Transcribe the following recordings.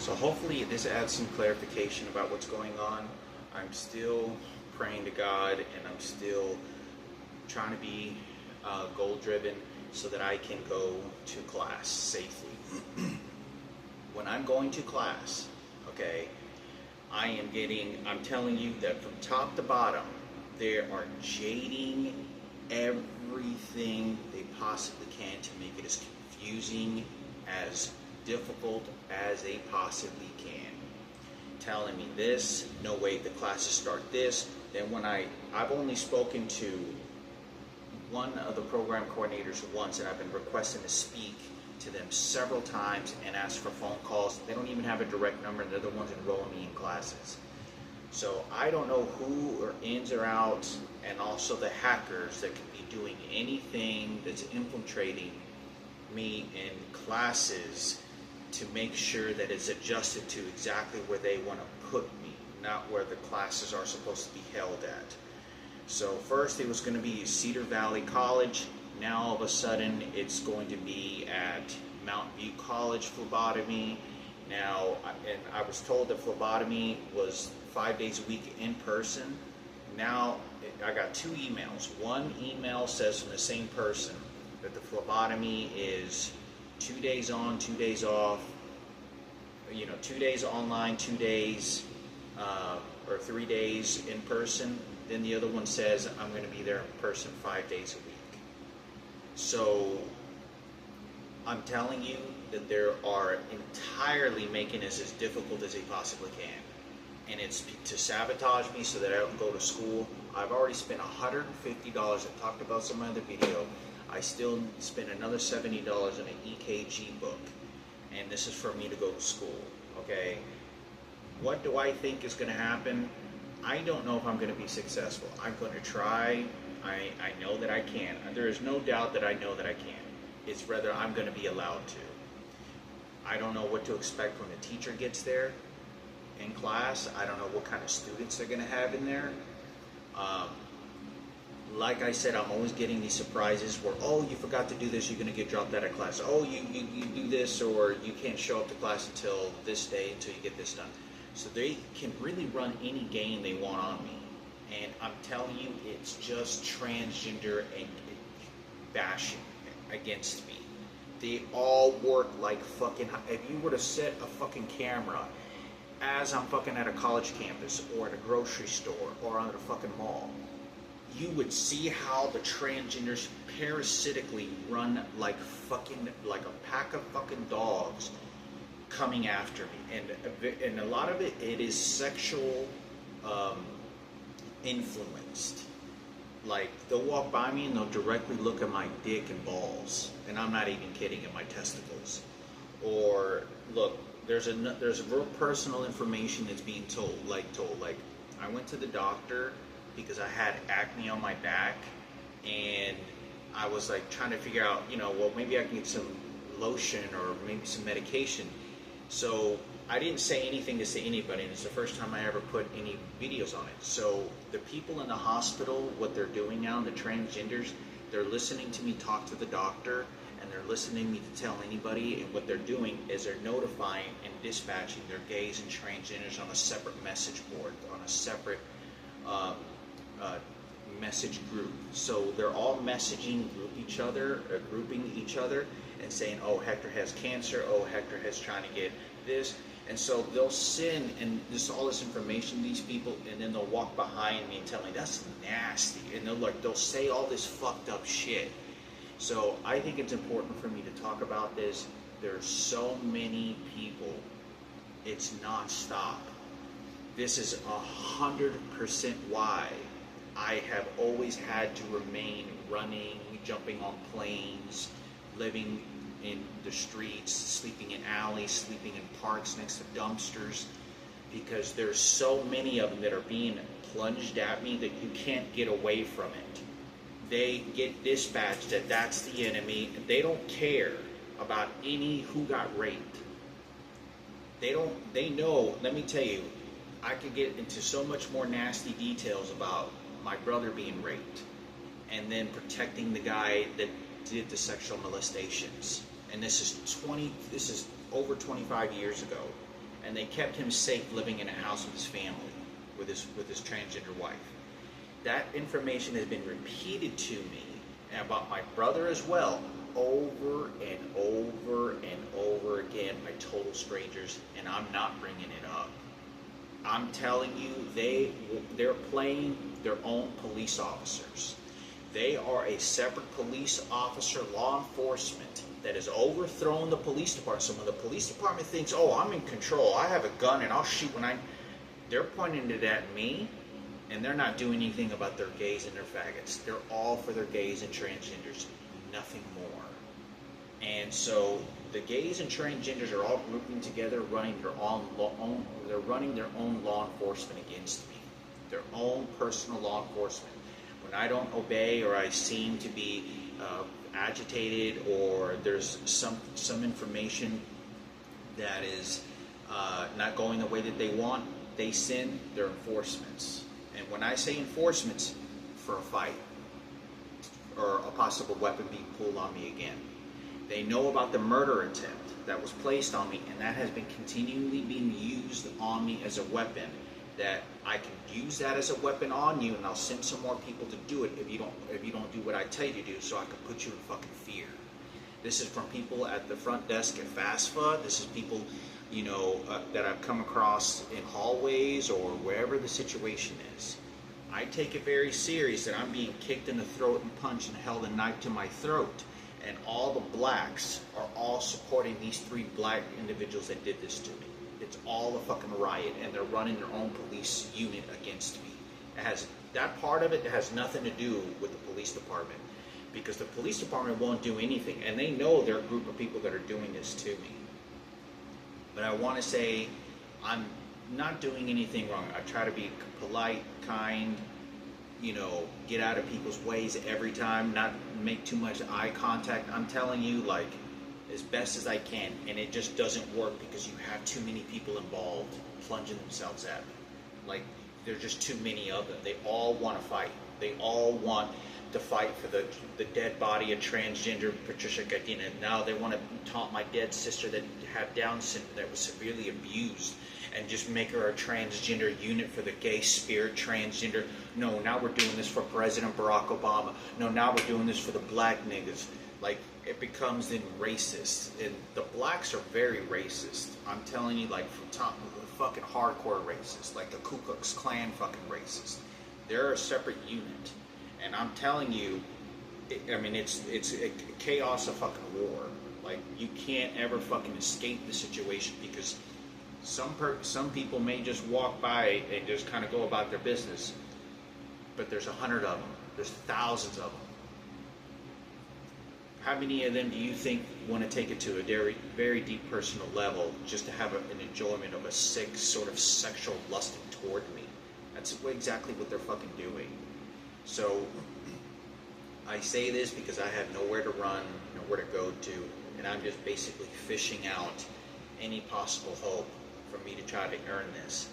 So hopefully this adds some clarification about what's going on. I'm still praying to God, and I'm still trying to be goal driven so that I can go to class safely. When I'm going to class, okay, I'm telling you that from top to bottom, they are jading everything they possibly can to make it as confusing, as difficult as they possibly can. Telling me this, no way the classes start this. Then when I've only spoken to one of the program coordinators once, and I've been requesting to speak to them several times and ask for phone calls. They don't even have a direct number, and they're the ones enrolling me in classes. So I don't know who or ins or outs, and also the hackers that could be doing anything that's infiltrating me in classes to make sure that it's adjusted to exactly where they want to put me, not where the classes are supposed to be held at. So first it was going to be Cedar Valley College. Now all of a sudden it's going to be at Mount View College phlebotomy. Now, and I was told that phlebotomy was 5 days a week in person. Now I got two emails. One email says from the same person that the phlebotomy is 2 days on, 2 days off, 2 days online, 2 days or 3 days in person. Then the other one says I'm going to be there in person 5 days a week. So I'm telling you that they are entirely making this as difficult as they possibly can. And it's to sabotage me so that I don't go to school. I've already spent $150. I talked about some other video. I still spend another $70 on an EKG book. And this is for me to go to school, okay? What do I think is going to happen? I don't know if I'm going to be successful. I'm going to try. I know that I can. There is no doubt that I know that I can. It's whether I'm going to be allowed to. I don't know what to expect when the teacher gets there in class. I don't know what kind of students they're going to have in there. Like I said, I'm always getting these surprises where, oh, you forgot to do this, you're going to get dropped out of class. Oh, you do this, or you can't show up to class until this day, until you get this done. So they can really run any game they want on me. And I'm telling you, it's just transgender and bashing against me. They all work like fucking, if you were to set a fucking camera as I'm fucking at a college campus or at a grocery store or on a fucking mall, you would see how the transgenders parasitically run like a pack of fucking dogs coming after me. And a lot of it is sexual influenced. Like, they'll walk by me and they'll directly look at my dick and balls, and I'm not even kidding, at my testicles. Or look, there's real personal information that's being told. Like I went to the doctor because I had acne on my back, and I was like trying to figure out, well, maybe I can get some lotion or maybe some medication. So I didn't say anything to anybody, and it's the first time I ever put any videos on it. So the people in the hospital, what they're doing now, the transgenders, they're listening to me talk to the doctor, and they're listening to me to tell anybody, and what they're doing is they're notifying and dispatching their gays and transgenders on a separate message board, on a separate message group. So they're all messaging grouping each other, and saying, oh, Hector has cancer, oh, Hector is trying to get this. And so they'll send all this information to these people, and then they'll walk behind me and tell me, that's nasty. And they'll say all this fucked up shit. So I think it's important for me to talk about this. There's so many people. It's non-stop. This is 100% why I have always had to remain running, jumping on planes, living in the streets, sleeping in alleys, sleeping in parks next to dumpsters, because there's so many of them that are being plunged at me that you can't get away from it. They get dispatched that that's the enemy, and they don't care about who got raped. They know, let me tell you, I could get into so much more nasty details about my brother being raped, and then protecting the guy that did the sexual molestations. And this is over 25 years ago. and they kept him safe living in a house with his family, with his transgender wife. That information has been repeated to me, and about my brother as well, over and over and over again by total strangers, and I'm not bringing it up. I'm telling you, they're playing their own police officers. They are a separate police officer, law enforcement, that has overthrown the police department. So when the police department thinks, oh, I'm in control, I have a gun and I'll shoot when they're pointing it at me, and they're not doing anything about their gays and their faggots. They're all for their gays and transgenders, nothing more. And so the gays and transgenders are all grouping together, running their own law enforcement against me, their own personal law enforcement. When I don't obey, or I seem to be agitated, or there's some information that is not going the way that they want, they send their enforcements. And when I say enforcements, for a fight or a possible weapon being pulled on me again. They know about the murder attempt that was placed on me, and that has been continually being used on me as a weapon. That I can use that as a weapon on you, and I'll send some more people to do it if you don't do what I tell you to do, so I can put you in fucking fear. This is from people at the front desk at FastFa. This is people, that I've come across in hallways or wherever the situation is. I take it very serious that I'm being kicked in the throat and punched and held a knife to my throat. And all the blacks are all supporting these 3 black individuals that did this to me. It's all a fucking riot, and they're running their own police unit against me. That part of it has nothing to do with the police department, because the police department won't do anything, and they know they're a group of people that are doing this to me. But I want to say I'm not doing anything wrong. I try to be polite, kind, get out of people's ways every time, not make too much eye contact. I'm telling you, as best as I can, and it just doesn't work because you have too many people involved plunging themselves at me. There's just too many of them. They all want to fight. They all want to fight for the dead body of transgender Patricia Gardina. Now they want to taunt my dead sister that had Down syndrome, that was severely abused, and just make her a transgender unit for the gay spirit transgender. No, now we're doing this for President Barack Obama. No, now we're doing this for the black niggas. It becomes then racist. And the blacks are very racist. I'm telling you, from top of the fucking hardcore racist, like the Ku Klux Klan fucking racist. They're a separate unit. And I'm telling you, it's a chaos of fucking war. You can't ever fucking escape the situation, because some people may just walk by and just kind of go about their business, but there's 100 of them. There's thousands of them. How many of them do you think want to take it to a very, very deep personal level just to have an enjoyment of a sick sort of sexual lusting toward me? That's exactly what they're fucking doing. So I say this because I have nowhere to run, nowhere to go to, and I'm just basically fishing out any possible hope for me to try to earn this.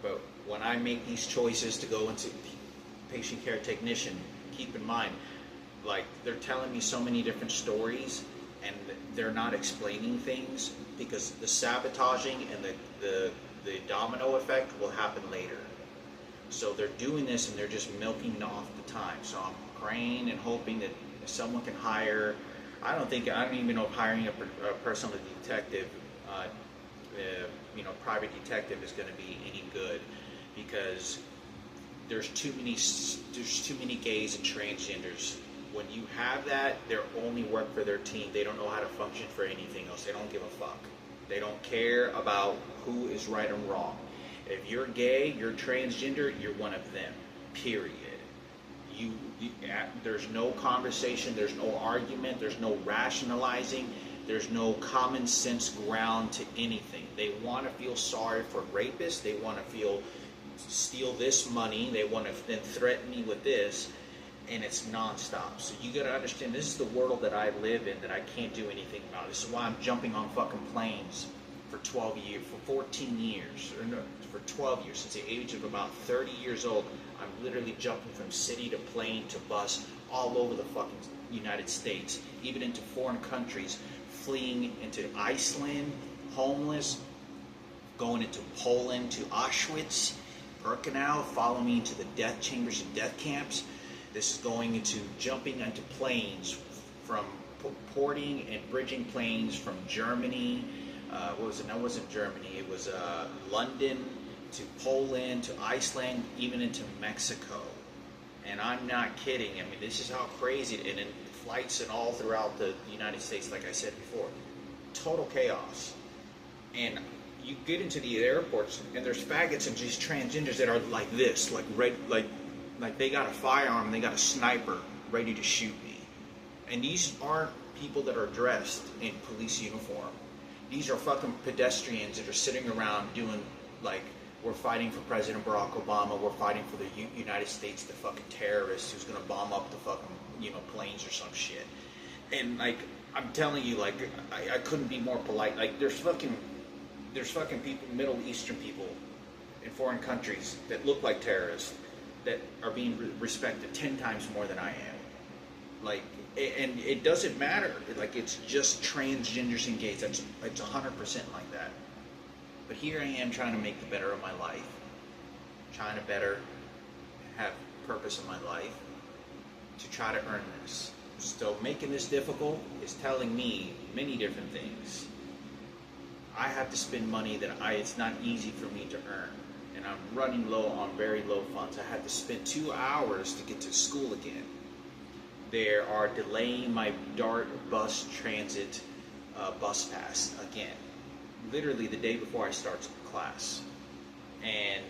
But when I make these choices to go into patient care technician, keep in mind, they're telling me so many different stories, and they're not explaining things, because the sabotaging and the domino effect will happen later. So they're doing this, and they're just milking off the time. So I'm praying and hoping that someone can hire. I don't even know if hiring a personal detective, private detective, is going to be any good, because there's too many gays and transgenders. When you have that, they're only work for their team. They don't know how to function for anything else. They don't give a fuck. They don't care about who is right and wrong. If you're gay, you're transgender, you're one of them. Period. There's no conversation, there's no argument, there's no rationalizing, there's no common sense ground to anything. They want to feel sorry for rapists. They want to steal this money. They want to then threaten me with this. And it's nonstop. So you gotta understand, this is the world that I live in, that I can't do anything about. This is why I'm jumping on fucking planes for 12 years, for 14 years, for 12 years, since the age of about 30 years old. I'm literally jumping from city to plane to bus all over the fucking United States, even into foreign countries, fleeing into Iceland, homeless, going into Poland to Auschwitz, Birkenau, following me into the death chambers and death camps. This is going into jumping into planes from porting and bridging planes from Germany. What was it? No, it wasn't Germany. It was London to Poland to Iceland, even into Mexico. And I'm not kidding. I mean, this is how crazy. And in flights and all throughout the United States, like I said before, total chaos. And you get into the airports, and there's faggots and these transgenders that are like this, like red, like they got a firearm and they got a sniper ready to shoot me. And these aren't people that are dressed in police uniform. These are fucking pedestrians that are sitting around doing, like, we're fighting for President Barack Obama, we're fighting for the United States, the fucking terrorist who's gonna bomb up the fucking, planes or some shit. And, like, I'm telling you, like, I couldn't be more polite. Like, there's fucking people, Middle Eastern people in foreign countries that look like terrorists that are being respected 10 times more than I am. Like, and it doesn't matter. Like, it's just transgenders and gays. It's 100% like that. But here I am trying to make the better of my life, trying to better have purpose in my life, to try to earn this. So making this difficult is telling me many different things. I have to spend money that it's not easy for me to earn. And I'm running low on very low funds. I had to spend 2 hours to get to school again. They are delaying my DART bus transit bus pass again. Literally the day before I start class. And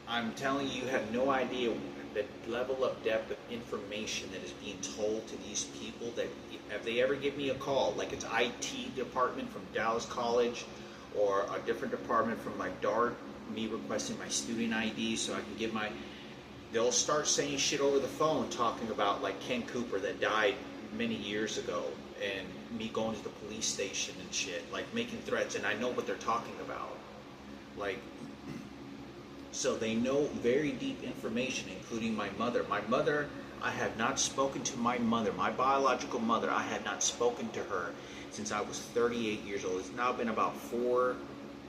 I'm telling you, you have no idea the level of depth of information that is being told to these people. That if they ever give me a call, like it's IT department from Dallas College or a different department from like DART, me requesting my student ID so I can give my, they'll start saying shit over the phone, talking about like Ken Cooper that died many years ago, and me going to the police station and shit, like making threats, and I know what they're talking about. Like, so they know very deep information, including my mother. My mother, I have not spoken to my mother, my biological mother. I had not spoken to her since I was 38 years old. It's now been about 4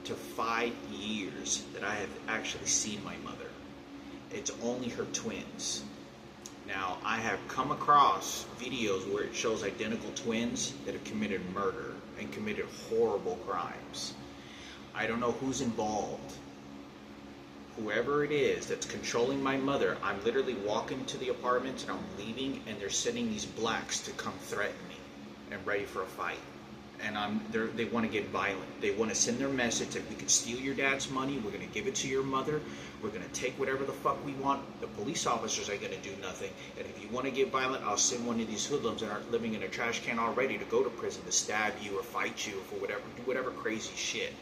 to 5 years that I have actually seen my mother. It's only her twins. Now, I have come across videos where it shows identical twins that have committed murder and committed horrible crimes. I don't know who's involved. Whoever it is that's controlling my mother, I'm literally walking to the apartment and I'm leaving, and they're sending these blacks to come threaten me and ready for a fight. And they want to get violent. They want to send their message that we could steal your dad's money, we're going to give it to your mother, we're going to take whatever the fuck we want, the police officers ain't going to do nothing, and if you want to get violent, I'll send one of these hoodlums that aren't living in a trash can already to go to prison to stab you or fight you or for whatever, do whatever crazy shit.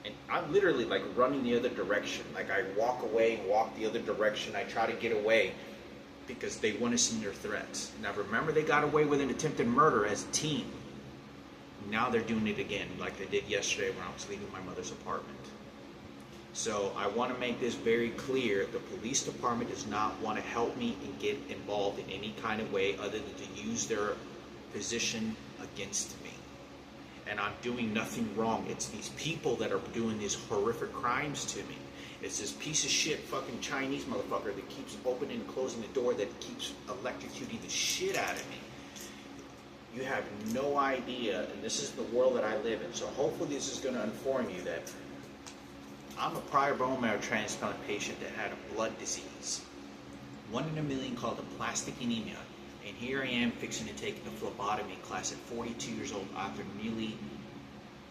And I'm literally like running the other direction. Like I walk away and walk the other direction. I try to get away because they want to send their threats. Now remember, they got away with an attempted murder as a team. Now they're doing it again, like they did yesterday when I was leaving my mother's apartment. So I want to make this very clear. The police department does not want to help me and get involved in any kind of way other than to use their position against me. And I'm doing nothing wrong. It's these people that are doing these horrific crimes to me. It's this piece of shit fucking Chinese motherfucker that keeps opening and closing the door, that keeps electrocuting the shit out of me. You have no idea, and this is the world that I live in. So hopefully this is going to inform you that I'm a prior bone marrow transplant patient that had a blood disease, 1 in a million, called aplastic anemia. And here I am fixing to take a phlebotomy class at 42 years old after nearly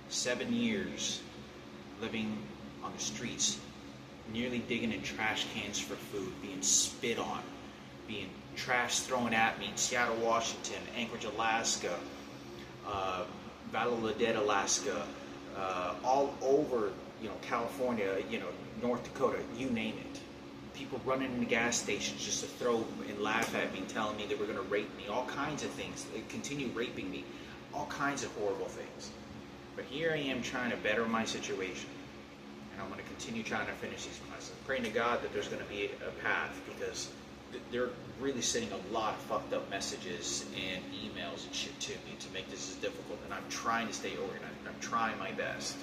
7 years living on the streets, nearly digging in trash cans for food, being spit on, being trash thrown at me in Seattle, Washington, Anchorage, Alaska, Valley of the Dead, Alaska, all over, California, North Dakota, you name it. People running into gas stations just to throw and laugh at me, telling me they were going to rape me, all kinds of things. They continue raping me, all kinds of horrible things. But here I am trying to better my situation, and I'm going to continue trying to finish these classes. I'm praying to God that there's going to be a path, because they're really sending a lot of fucked up messages and emails and shit to me to make this as difficult, and I'm trying to stay organized. I'm trying my best.